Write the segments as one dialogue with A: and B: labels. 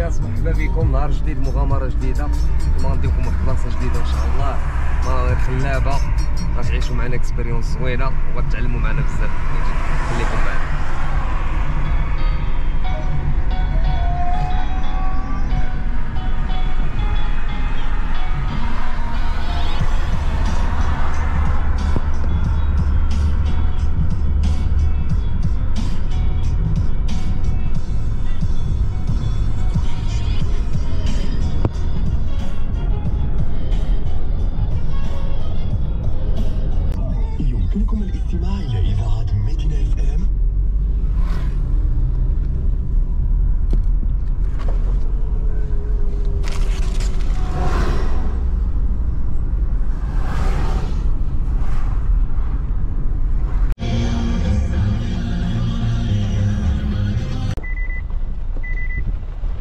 A: الناس، مرحبا بكم نهار جديد، مغامره جديده. غنديكم واحد البلاصه جديده ان شاء الله، مناظر خلابه، غتعيشوا معنا اكسبيريونس زوينه وغتعلموا معنا بزاف. خليكم معنا.
B: يمكنكم الاستماع إلى إذاعة مدينة FM.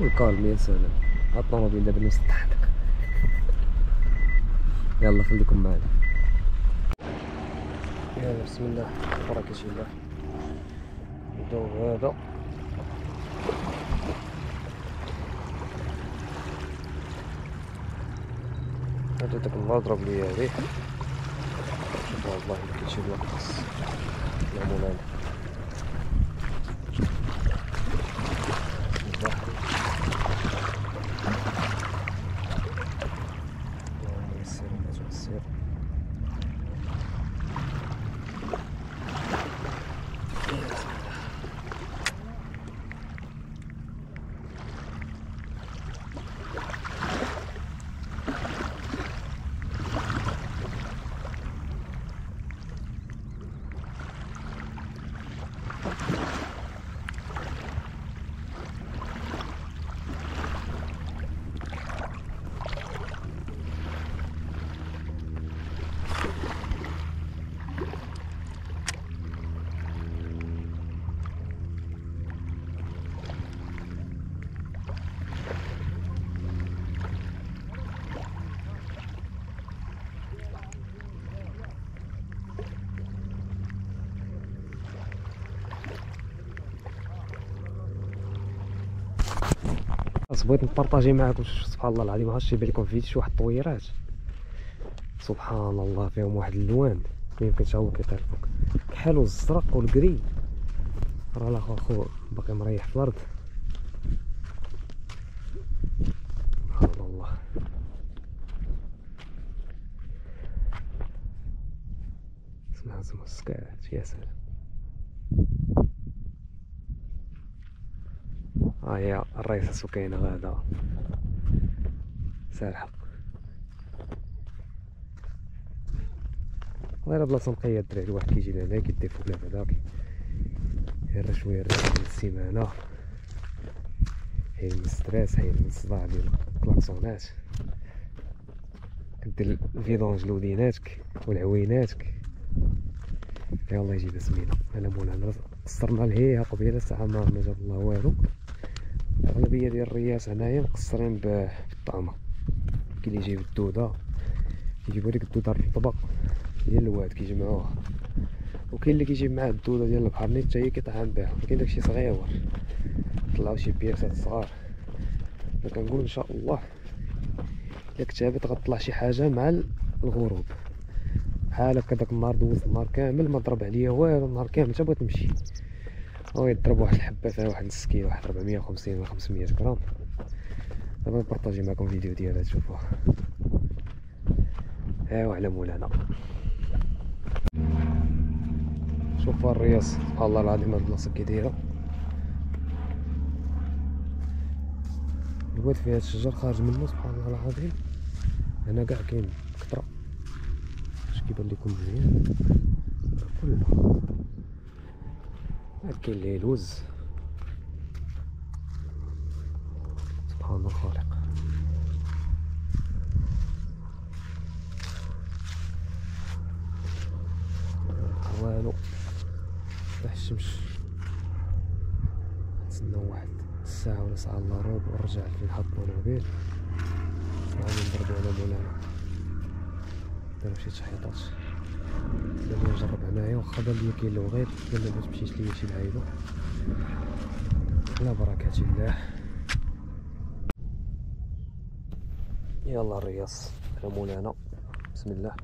A: والكالم يا سلام، هاد الطوموبيل دابا نفس الضحك. يلا خليكم معنا. يلا بسم الله، بركة الله. نبداو بهذا. هذا داك النهار ضرب لي هذه. شوفوا والله ما كاين شي بلاصة. يا مولانا. اللهم يسر ولا تعسر. بغيت نبارطاجي معاكم، سبحان الله العظيم، عرفتش يبان لكم فيديو شي واحد الطويرات سبحان الله فيهم واحد اللوان ما يمكنش هو كيطيرفوك، كحالو الزرق والكري. راه الاخ اخو باقي مريح في الارض. سبحان الله. اسمها السكات يا سلام. ها هي الرئيسة سكينة غادا سارحة. غير بلاصة نقية الدراري، الواحد كيجي لهنا كيديفو بلا بعدا غير شوية ريح ديال السيمانة، حيد من الستريس، حيد من الصداع ديال الكلاكسونات، كدير الفيدونج لوديناتك والعويناتك. يلاه يجيبها سمينة. انا مولانا قصرنا لهيها قبيلة ساعة ما جاب الله والو. الأغلبية ديال الرياس هنايا مقصرين بالطعمة. كاين اللي يجيب الدودة، يجيبو ديك الدودة الرطبة ديال الواد كيجمعوها، وكاين اللي كيجيب معاه الدودة ديال البحر نيت حتى هي كيطعم بها، وكاين داكشي صغيور طلعو شي بياسات صغار. كنقول ان شاء الله الا كتابت غطلع شي حاجة مع الغروب، بحال هكا. داك النهار دوزت النهار كامل ما ضرب عليا والو، النهار كامل حتى بغيت نمشي هو يضرب واحد الحبة فيها واحد نص كيلو، واحد 450 ولا 500 غرام. دابا نبارطاجي معكم فيديو ديالها تشوفوه. ايوا على مولانا. شوفوا الرياس سبحان الله العظيم، هاد البلاصة كي دايرة. الواد فيها هاد الشجر خارج منه سبحان الله العظيم. هنا كاع كاين كترة، اش كيبان لكم مزيان كله. كاين اللي يلوز سبحان الخالق. والو طلع الشمس، نتسناو واحد الساعة ولا ساعة الا ربع ونرجع فين حط الطوموبيل غادي نضربو على مولانا. دارو شي تحيطات دابا نجرب هنايا، واخا بان ليا كاين الوغيط قلنا ما تمشيش ليا شي لعيبة على بركة الله. يلا الرياس على مولانا. بسم الله.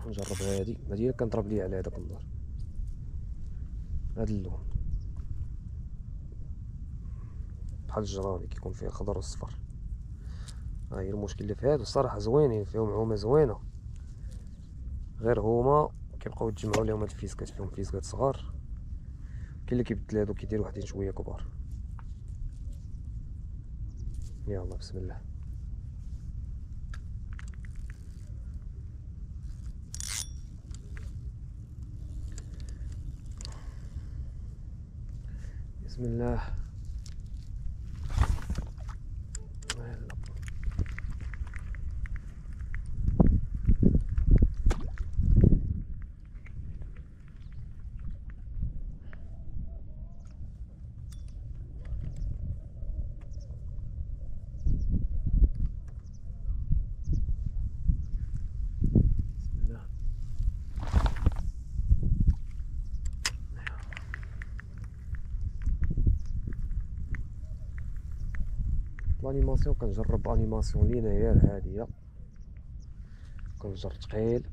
A: نجرب هادي اللي كنضرب ليا على هذاك النار، هاد اللون بحال الجراني كيكون فيه خضر وصفر. ها هي المشكل اللي في هادو الصراحه زوينين، فيهم عومه زوينه، غير هما كيبقاو يتجمعوا لهم هاد الفيسكات، فيهم فيسكات صغار، كاين اللي كيبدل هادو كيدير وحدين شويه كبار. يلا بسم الله. بسم الله. يلا. الانيماسيون كنجرب انيماسيون لينيير هاديه، كنجر ثقيل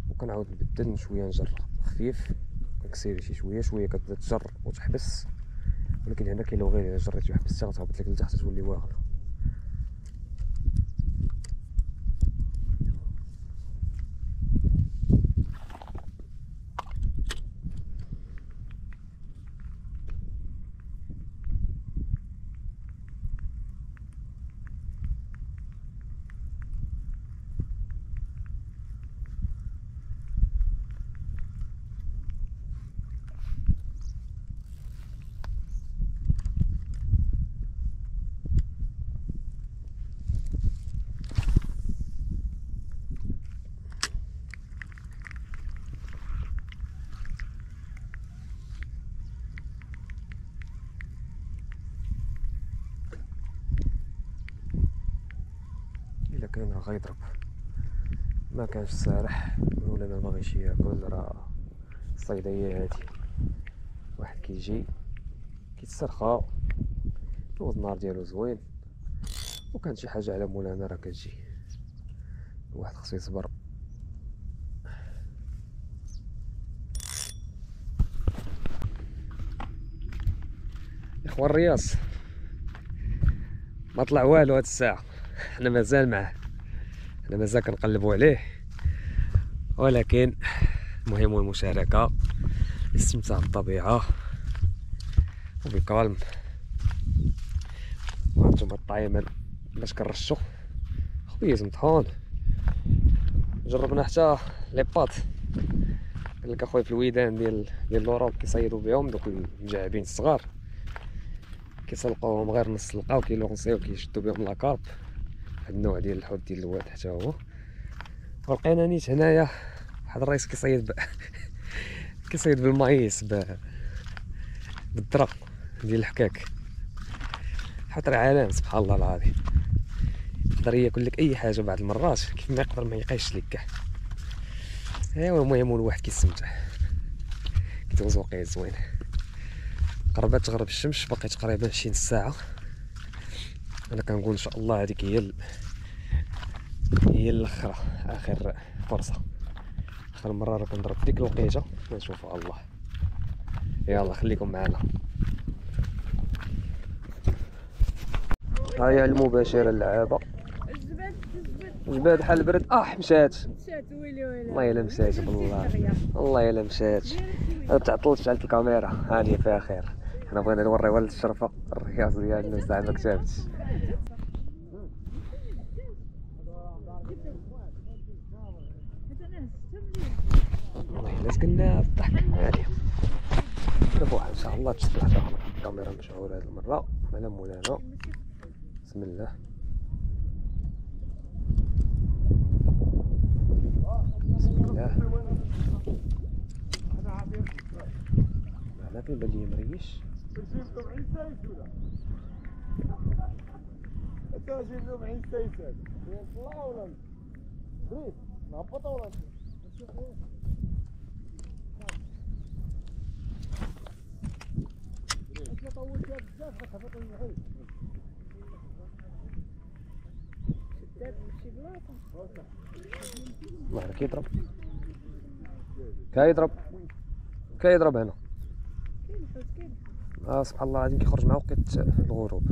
A: وكنعاود نبدل شويه، نجر خفيف، كنكسيري شي شويه شويه، كتبدا تجر وتحبس، ولكن هنا كاين لو غير الا جريتي وحبستي غتهبط لك لتحت تولي واغله. الا كان راه غيضرب، ما كانش سارح ولا ما باغيش ياكل، راه الصيديه هادي واحد كيجي كيتسرخى، نوض النهار ديالو زوين، وكان شي حاجه على مولانا راه كتجي، الواحد خصو يصبر. اخوان الرياس ما طلع والو هاد الساعه، حنا مازال معاه، حنا مازال كنقلبوا عليه، ولكن المهم المشاركه، الاستمتاع بالطبيعه وبكالم. وهانتوما الطايمن باش كنرشو خبيز مطحون. جربنا حتى لي باط، قال لك اخويا في الويدان ديال لوروب كيصيدوا بهم دوك المجعبين الصغار، كيسلقوهم غير نص سلقه وكيلونسيو كيشدوا بهم لاكارب، هاد النوع ديال الحوت ديال الواد حتى هو. ولقينا نيت هنايا واحد الرئيس كيصيد كيصيد بالمايس بالذره ديال الحكاك. حوت راه عالم سبحان الله العظيم، يقدر ياكل لك اي حاجه بعض المرات، كيف ما يقدر ما يعيش لك كاع. ايوا المهم الواحد كيستمتع، كيدوز وقيت زوين. قربت تغرب الشمس، باقي تقريبا شي نص ساعه. انا كنقول ان شاء الله هذيك هي الاخره، اخر فرصه، اخر مره راه كنضرب في ديك الوقيته، نشوفوا الله. يلا خليكم معنا. ها هي المباشره اللعابه، جباد بحال البرد. مشات والله الا مشات، بالله والله الا مشات. تعطلت شعلت الكاميرا، هانيه فيها خير. حنا بغينا نوريوها للشرفه الرياض ديالنا، زعما كتبت والله الا سكننا الضحك. هانيه دابا ان شاء الله تشد واحده اخرى. الكاميرا مشعوله هذه المره على مولانا. بسم الله. بسم الله. معنا في البلديه مريش.
C: جيب لهم عيسى ولا انت جيب لهم عيسى يسال يطلع ولا بريد نهبط ولا انت طولت بزاف غتهبط المعيش.
A: الله عليك كيضرب كيضرب هنا. سبحان الله العظيم كيخرج مع وقت الغروب.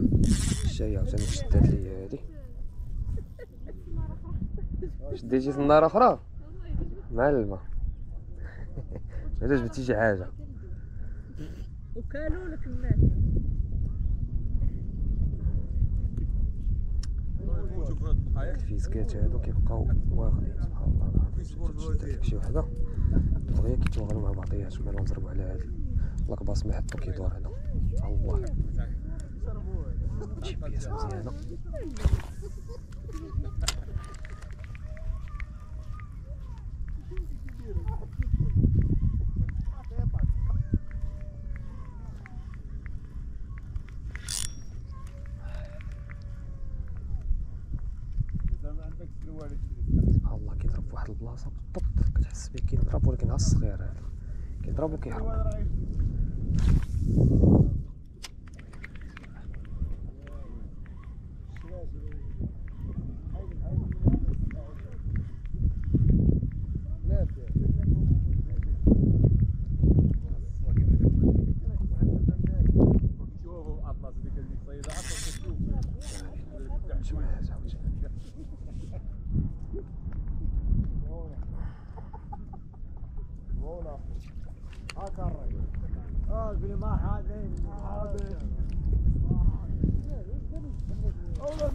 A: الشاي عاوتاني شدات لي هادي. شديتي النار اخرى معلمه. علاش جبتي شي حاجه
D: وكالوا لك الناس.
A: الفيسكات هادو كيبقاو واخدين سبحان الله العظيم. تشد لك شي وحده دغيا كيتوغلوا مع بعضياتهم. انا نضربوا على هادي الكباص ما يحطو كيدور هنا. الله شي بياسه مزيانه. سبحان الله كيضرب في واحد البلاصه بالضبط كتحس به كيضرب، ولكن ها الصغير هذا كيضرب وكيهرب.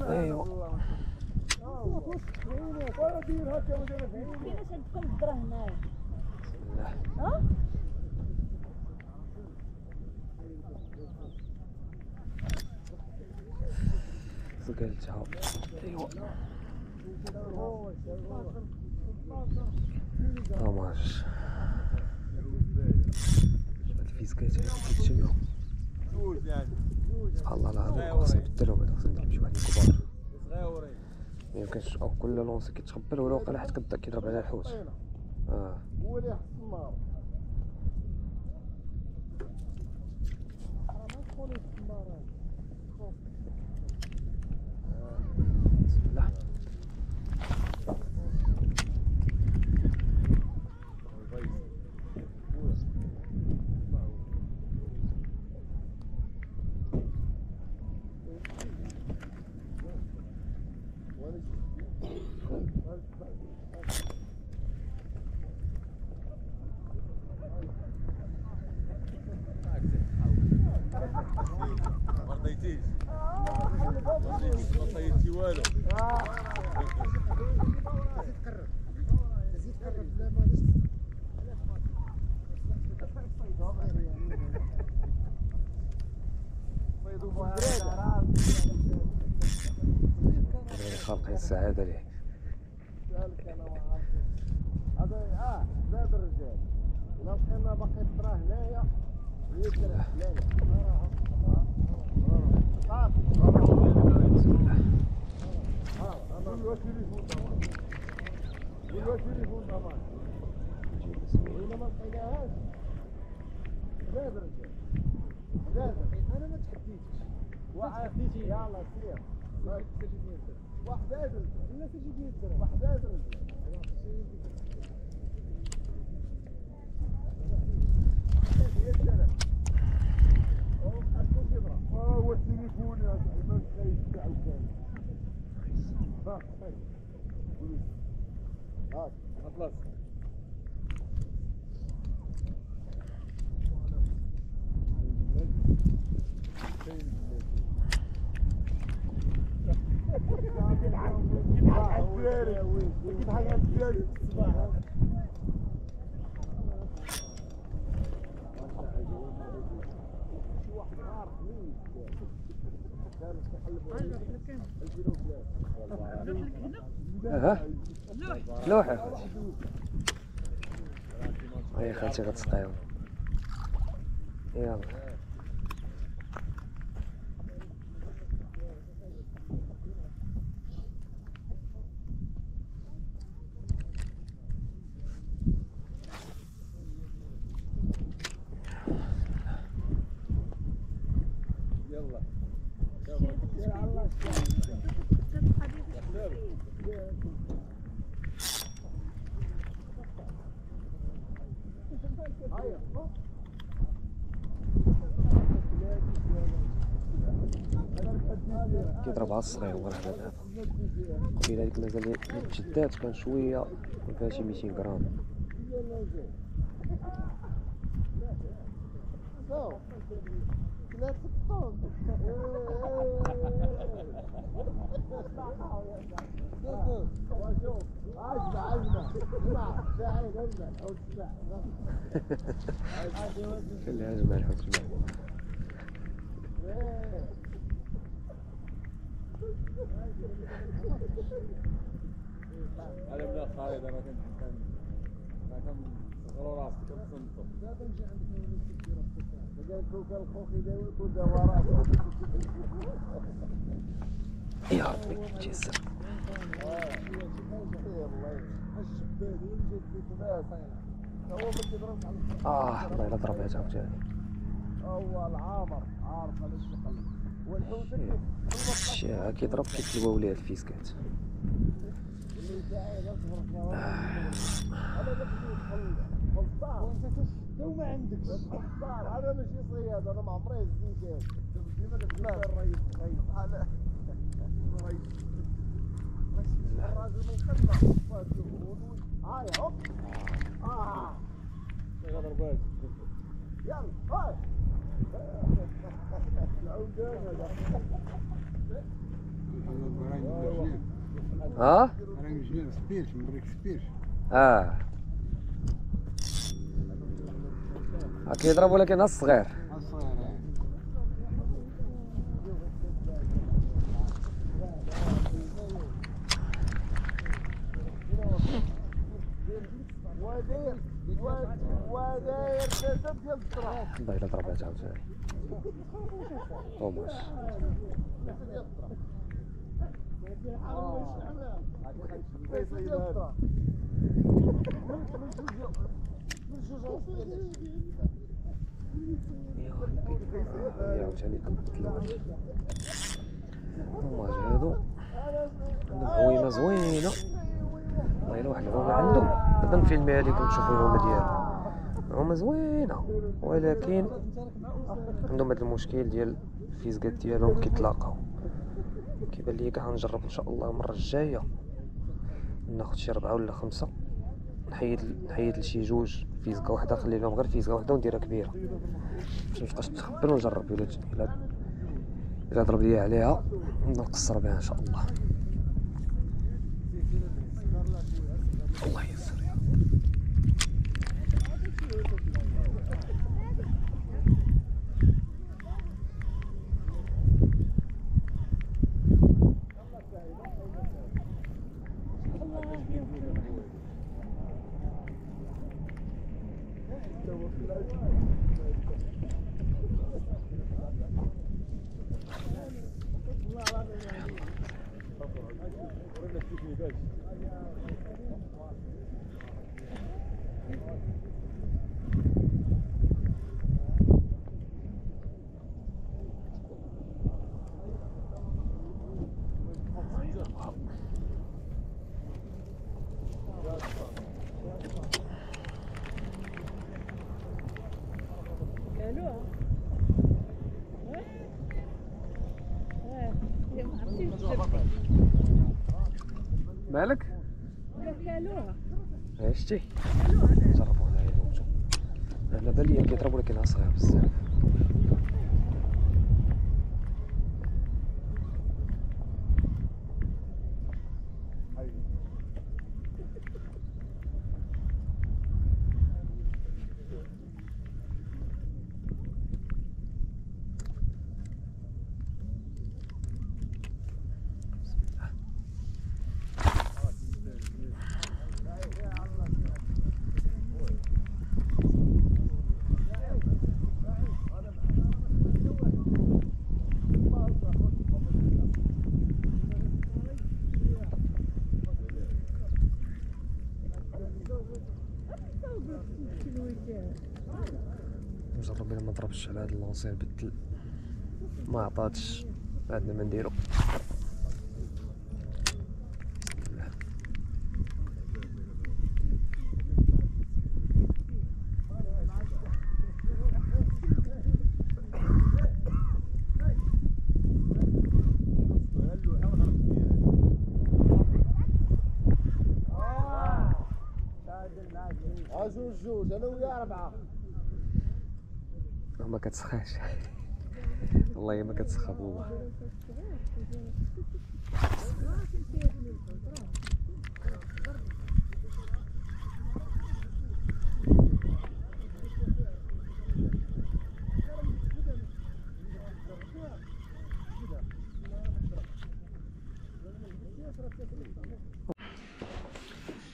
A: ايوا سقلتها. ايوا طماش الفيسكات هادي كيتشمعو سبحان الله العظيم. خاصني نبدلهم هذا، خاصني نضرب شي واحد كبار. ميمكنش او كل لونسي كيتخبل ولا وقيلا حتى كيبدا كيضرب على الحوت.
C: هو اللي يحط النار.
A: بسم الله.
C: ما رضيتيش ما صيدتي والو.
A: خالقين السعاده ليه.
C: هذا زاد الرجال. إلا بقينا باقي تراه هنايا ويدير حلال. وإلا ما لقيناهاش زاد الرجال. زاد أنا ما تحديتش. واحد يلا سير. واحد زاد الرجال. لا تجي يدير. واحد زاد الرجال. هو التليفون يا ما خايف تاعو كان. هاك خلاص. كيف حاجة الدياري الصباح.
A: لوح يا خوتي. هيا خالتي غتسقيهم. يلا
C: يلا
A: كيضرب على الصغير هو الحباب هذا. قبيله هذيك مازال متشدات، كان شويه ما فيها شي 200 غرام. اللي عجبها الحوت الماء.
C: هذا من الخالد انا كان صغروا راسك كتصنطوا لا تمشي عندك من الكبيره قال كوك الخوخ يداوي كل دواء راسه
A: يا ربي تيسر. الله الا ضربات عاوتاني.
C: هو العامر عارف على الشغل والحوت
A: الشيعة كيضرب كيتلوى وليه الفيسكات.
C: اللي ساعد اصبر انا وانت تو ما عندكش الصار هذا ماشي صياد. انا ما عمري هزيت ديما كتقول الرئيس على الراجل من خلنا هاي هوب يلا ضربات يلا هاي
A: ها؟ كيضرب ولكن الصغير. الله الا ضربات عاوتاني. طوماس عاوتاني كنتلوات. طوماس هادو عندهم عويمة زوينة. والله الا واحد العومة عندهم هذا نفيلميها ليكم تشوفوا العومة ديالهم. عومة زوينة ولكن عندهم هذا المشكل ديال الفيزكات ديالهم كيتلاقاو. كيبان لي كاع غنجرب ان شاء الله المره الجايه ناخذ شي 4 ولا 5 نحيد لشي 2 فيزكا وحده، نخلي لهم غير فيزكا وحده ونديرها كبيره باش متبقاش تخبل ونجرب. الا ضرب ليا عليها نقصر بها ان شاء الله. الله يسر يا مالك؟ شتي؟ جربوا هنايا نوتو. انا بان ليا كيضرب ولكن صغير بزاف. نجرب الا ما ضربش على هاد اللونسير بدل ما عطاتش عندنا ما نديرو.
C: جوج انا وياه 4.
A: ما كتسخاش والله ما كتسخى بالله.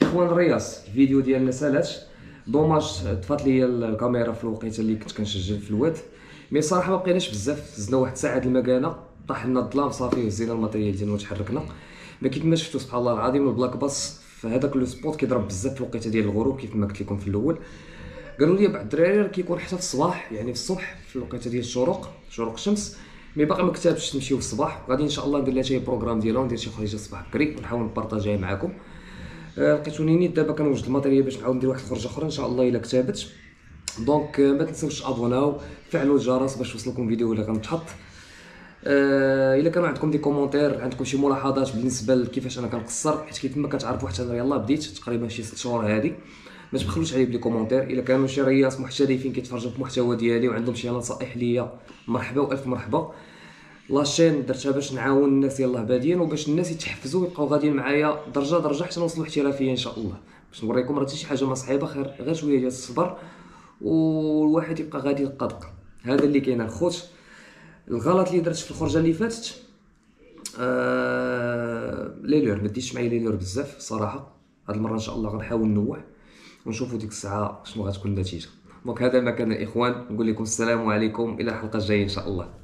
A: اخوان الرياس الفيديو ديالنا سالات، دوماج طفات لي الكاميرا في الوقيته اللي كنت كنسجل في الواد، مي صراحه ما بقيناش بزاف، زدنا واحد ساعه د المكانه، طاح لنا الظلام صافي وزينا الماتيريال ديالنا وتحركنا. ما كيف ما شفتوا سبحان الله العظيم البلاك باص في هذاك لو سبوت كيضرب بزاف في الوقيته ديال الغروب كيف ما قلت لكم في الاول. قالوا لي بعض الدراري كيكون حتى في الصباح، يعني في الصبح في الوقيته ديال شروق الشمس، مي باقي ما كتبتش نمشيو في الصباح. غادي ان شاء الله ندير لها شي بروغرام ديالها وندير شي خريجه الصباح بكري ونحاول نبارطاجيها معكم. لقيتوني نيت دابا كنوجد الماتيريال باش نعاود ندير واحد الخرجه اخرى ان شاء الله الا كتبت. دونك ما تنساوش ابوناو، فعلوا الجرس باش يوصلكم فيديو اللي غنتحط. الا كانوا عندكم دي كومونتير، عندكم شي ملاحظات بالنسبه لكيفاش انا كنقصر، حيت كيف ما كتعرفوا حتى انا يلاه بديت تقريبا شي 6 شهور هادي، ما تبخلوش عليا بلي كومونتير. الا كانوا شي رياس محترفين كيتفرجوا في المحتوى ديالي وعندهم شي نصائح ليا، مرحبا والف مرحبا. لاشين درتها باش نعاون الناس يلاه بادين، وباش الناس يتحفزوا ويبقاو غاديين معايا درجه درجه حتى نوصلوا الاحترافيه ان شاء الله، باش نوريكم راه حتى شي حاجه ما صعيبه، غير شويه ديال الصبر والواحد يبقى غادي دقه. هذا اللي كاين الخوت. الغلط اللي درت في الخرجه اللي فاتت ليلور، ما ديتش معايا ليلور بزاف صراحه. هاد المره ان شاء الله غنحاول نوع ونشوفوا ديك الساعه شنو غتكون النتيجه. دونك هذا ما كان الاخوان، نقول لكم السلام عليكم الى الحلقه الجايه ان شاء الله.